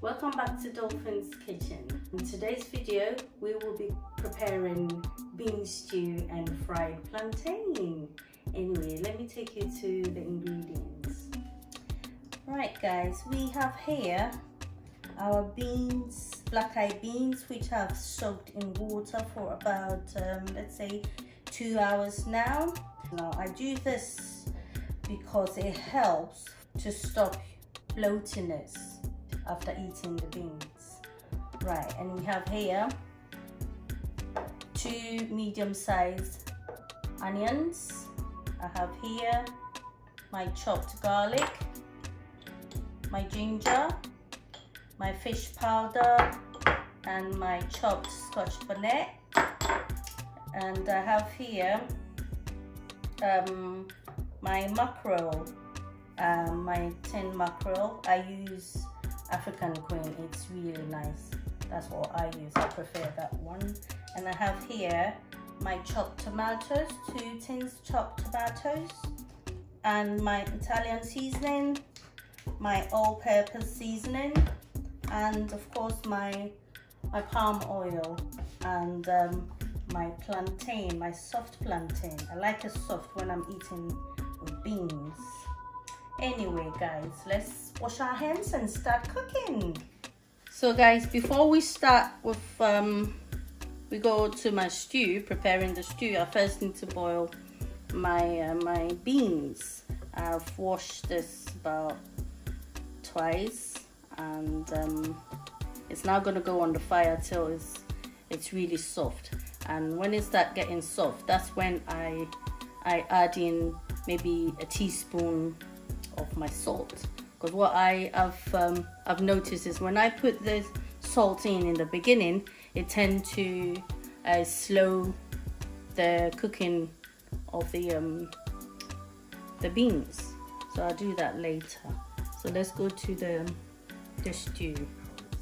Welcome back to Dolphinzz kitchen. In today's video we will be preparing bean stew and fried plantain. Anyway, let me take you to the ingredients. Right guys, we have here our beans, black-eye beans, which I've soaked in water for about let's say 2 hours now. Now I do this because it helps to stop bloatiness after eating the beans. Right, and we have here 2 medium-sized onions. I have here my chopped garlic, my ginger, my fish powder, and my chopped Scotch bonnet. And I have here my mackerel, my tin mackerel. I use African Queen, it's really nice. That's what I use, I prefer that one. And I have here my chopped tomatoes, 2 tins chopped tomatoes, and my Italian seasoning, my all-purpose seasoning, and of course my palm oil, and my plantain, my soft plantain. I like it soft when I'm eating with beans. Anyway guys, let's wash our hands and start cooking. So guys, before we start with we go to my stew, preparing the stew, I first need to boil my my beans. I've washed this about twice, and it's now going to go on the fire till it's really soft. And when it starts getting soft, that's when I add in maybe a teaspoon of my salt. Because what I've noticed is when I put the salt in the beginning, it tends to slow the cooking of the beans. So I'll do that later. So let's go to the stew.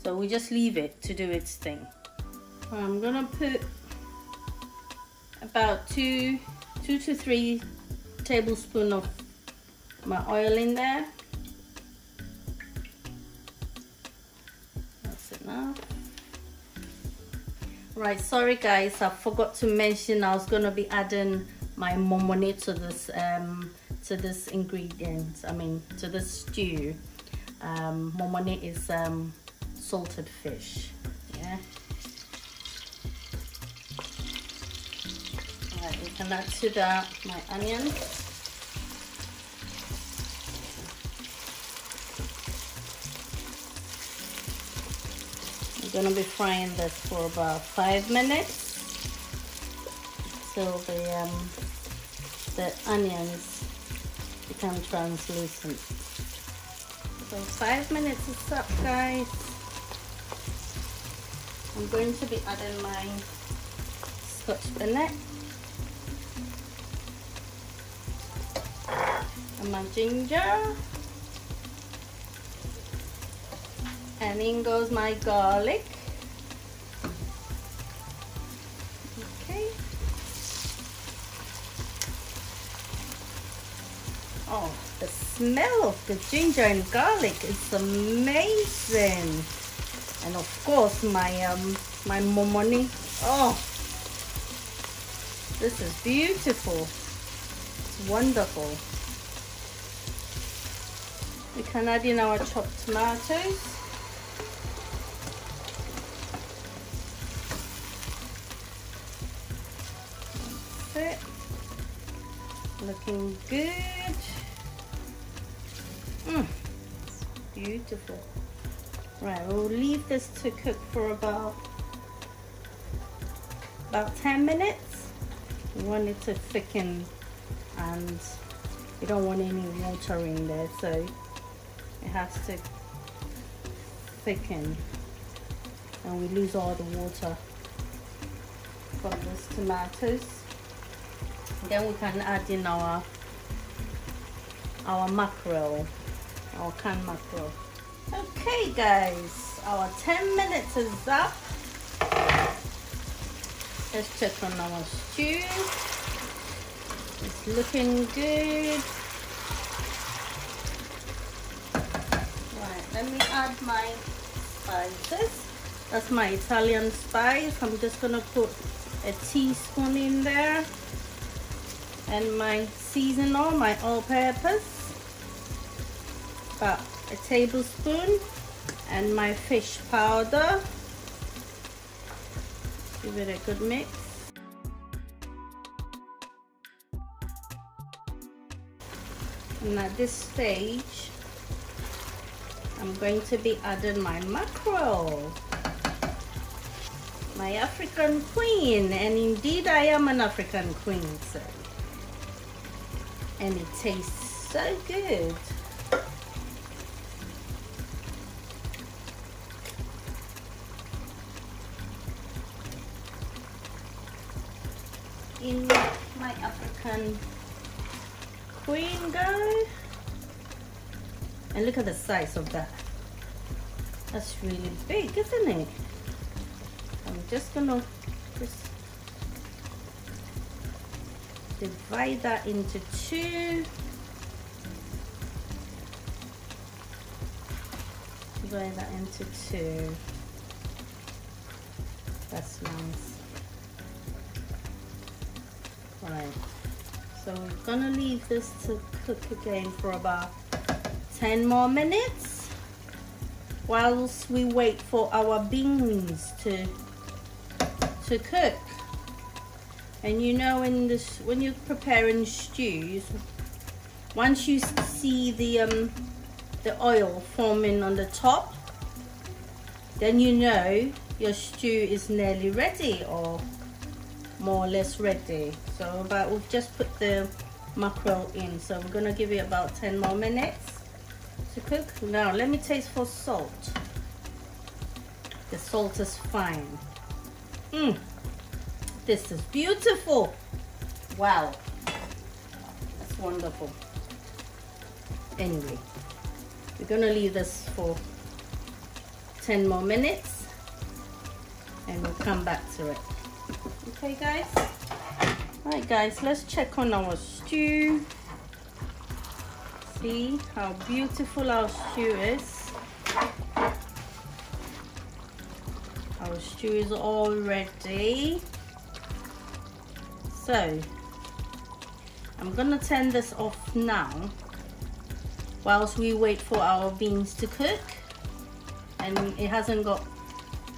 So we just leave it to do its thing. I'm gonna put about 2 to 3 tablespoons of my oil in there. That's enough. Right, sorry guys, I forgot to mention I was gonna be adding my bonnet to this ingredient. I mean, to this stew. Bonnet is salted fish. Yeah. Alright, we can add to that my onion. We're gonna be frying this for about 5 minutes till the onions become translucent. So 5 minutes is up, guys. I'm going to be adding my Scotch bonnet and my ginger. And in goes my garlic. Okay. Oh, the smell of the ginger and garlic is amazing. And of course my my bonnet. Oh, this is beautiful. It's wonderful. We can add in our chopped tomatoes. It. Looking good. Beautiful. Right, we'll leave this to cook for about 10 minutes. We want it to thicken, and we don't want any water in there, so it has to thicken and we lose all the water from these tomatoes. Then we can add in our mackerel, our canned mackerel. Okay guys, our 10 minutes is up. Let's check on our stew. It's looking good. Right, let me add my spices. That's my Italian spice. I'm just gonna put a teaspoon in there, and my seasonal, my all-purpose, about a tablespoon, and my fish powder. Give it a good mix. And at this stage, I'm going to be adding my mackerel, my African queen, and indeed I am an African queen, so, and it tastes so good. In my African queen go, and look at the size of that. That's really big, isn't it? I'm just gonna divide that into two. Divide that into two. That's nice. Right. So we're gonna leave this to cook again for about 10 more minutes whilst we wait for our beans to cook. And you know, when you're preparing stews, once you see the oil forming on the top, then you know your stew is nearly ready, or more or less ready. So we've just put the mackerel in, so we're gonna give it about 10 more minutes to cook. Now let me taste for salt. The salt is fine. This is beautiful. Wow, that's wonderful. Anyway, we're gonna leave this for 10 more minutes and we'll come back to it. Okay guys? Alright guys, let's check on our stew. See how beautiful our stew is. Our stew is all ready. So, I'm gonna turn this off now whilst we wait for our beans to cook. And it hasn't got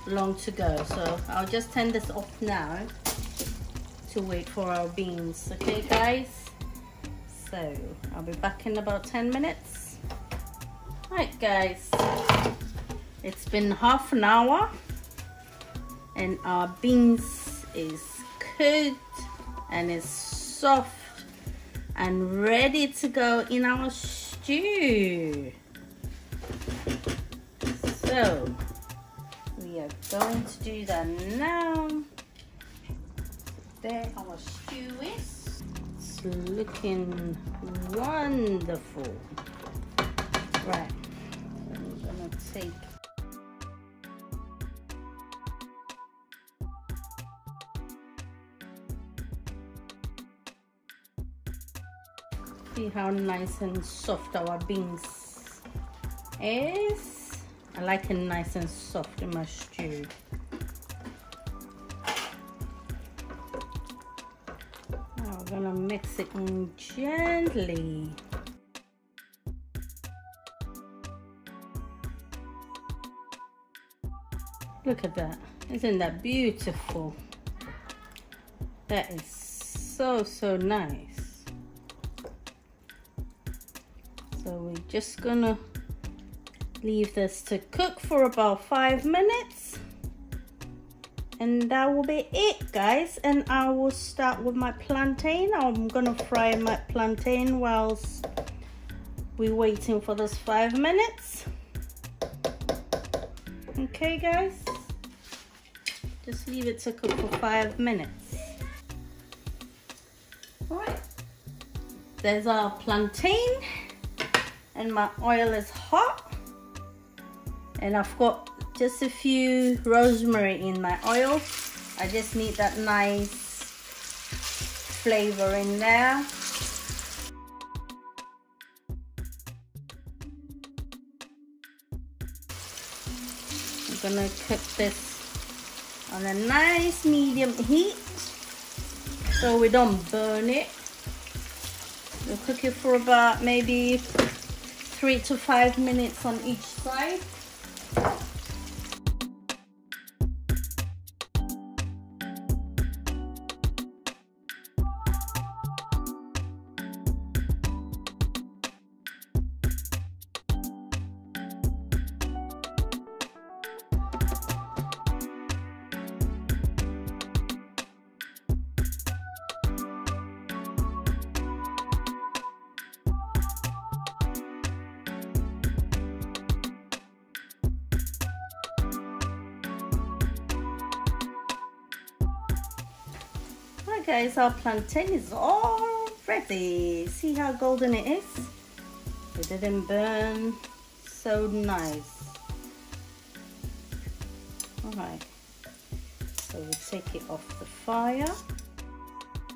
long to go, so I'll just turn this off now to wait for our beans. Okay guys, so I'll be back in about 10 minutes. Right guys, it's been half an hour and our beans is cooked and is soft and ready to go in our stew. So we are going to do that now. There our stew is. It's looking wonderful. Right, so I'm gonna take see how nice and soft our beans is. I like it nice and soft in my stew. Now we're gonna mix it in gently. Look at that. Isn't that beautiful? That is so nice. So we're just gonna leave this to cook for about 5 minutes, and that will be it guys. And I will start with my plantain. I'm gonna fry my plantain whilst we're waiting for this 5 minutes. Okay guys, just leave it to cook for 5 minutes. All right, there's our plantain and my oil is hot. And I've got just a few rosemary in my oil. I just need that nice flavor in there. I'm gonna cook this on a nice medium heat so we don't burn it. We'll cook it for about maybe 3 to 5 minutes on each side. Guys, our plantain is all ready. See how golden it is? It didn't burn. So nice. Alright, so we take it off the fire.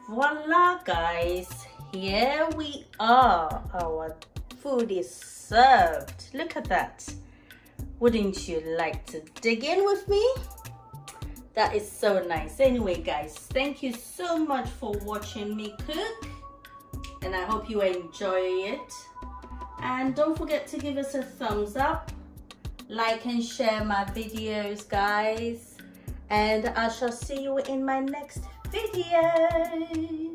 Voila guys, here we are. Our food is served. Look at that. Wouldn't you like to dig in with me? That is so nice. Anyway guys, thank you so much for watching me cook, and I hope you enjoy it. And don't forget to give us a thumbs up, like and share my videos guys, and I shall see you in my next video.